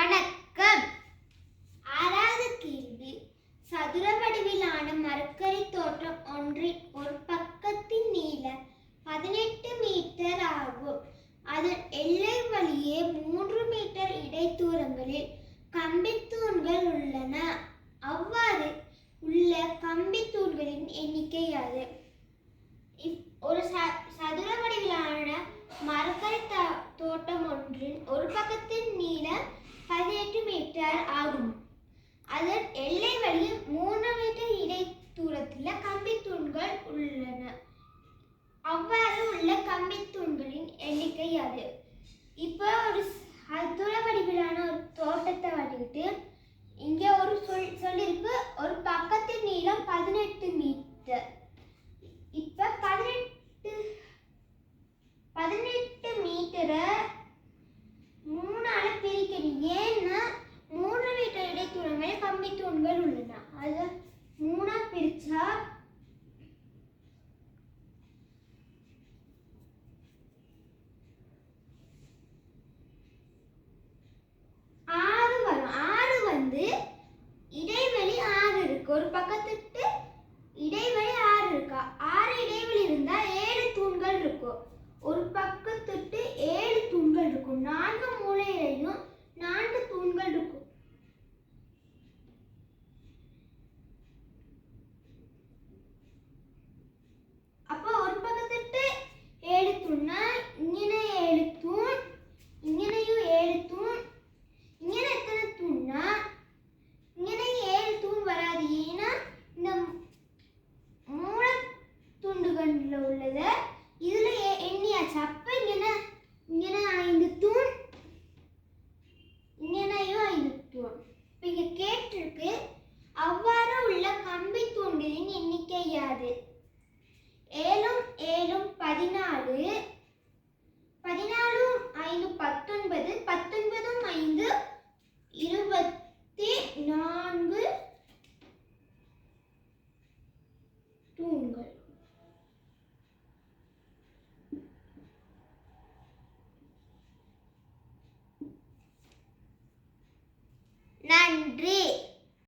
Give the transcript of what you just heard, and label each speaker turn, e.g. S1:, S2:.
S1: வணக்கம். ஆறாவது கேள்வி. சதுர வடிவிலான மரக்கறி தோட்டம் ஒன்றின் ஒரு பக்கத்தின் நீளம் 18 மீட்டர் ஆகும். அதன் எல்லை வழியே 3 மீட்டர் இடைத்தூரங்களில் கம்பித்தூண்கள் உள்ளன. அவ்வாறு உள்ள கம்பித்தூண்களின் எண்ணிக்கை யாது? ஒரு சதுர வடிவிலான மரக்கறி தோட்டம் ஒன்றின் ஒரு பக்கத்தின் நீளம் 18 மீட்டர் ஆகும். அதன் எல்லை வழியில் 3 மீட்டர் இடைத்தூரத்தில் கம்பித்தூண்கள் உள்ளன. அவ்வாறு உள்ள கம்பித்தூண்களின் எண்ணிக்கை யாது? இப்போ ஒரு சதுர வடிவிலான ஒரு தோட்டத்தை வடிவிட்டு இங்கே ஒரு சொல்லிருக்கு, ஒரு பக்கத்தின் நீளம் 18 மீட்டர். இப்போ 18 மீட்டரை 3ஆல பிரிக்கணும். ஏன்னா 3 மீட்டர் இடைத்தூரங்களில் கம்பித்தூண்கள் உள்ளன. அதை 3ஆ பிரிச்சா 6 வரும். 6 வந்து இடைவெளி 6 இருக்கு. ஒரு பக்கத்துக்கு இடைவெளி 6 இருக்கா? 6 இடைவெளி இருந்தா 7 தூண்கள் இருக்கும். ஒரு பக்கத்துக்கு 7 தூண்கள் இருக்கும். 4 மூலையிலையும் 4 தூண்கள் இருக்கும். அப்போ ஒரு பக்கத்துக்கு 7 தூண்னா இங்கே 7 தூண், இங்கேயும் 7 தூண். இங்கே எத்தனை தூண்னா இங்கே 7 தூண் வராது. ஏன்னா இந்த மூல துண்டுகள்ல உள்ளத இதுல எண்ணியாச்சு. அப்ப இங்கே 5 தூண், இங்கேயும் 5 தூண். இப்ப இங்க கேட்டிருக்கு, அவ்வாறு உள்ள கம்பி தூண்களின் எண்ணிக்கை யாது? 7 7 14,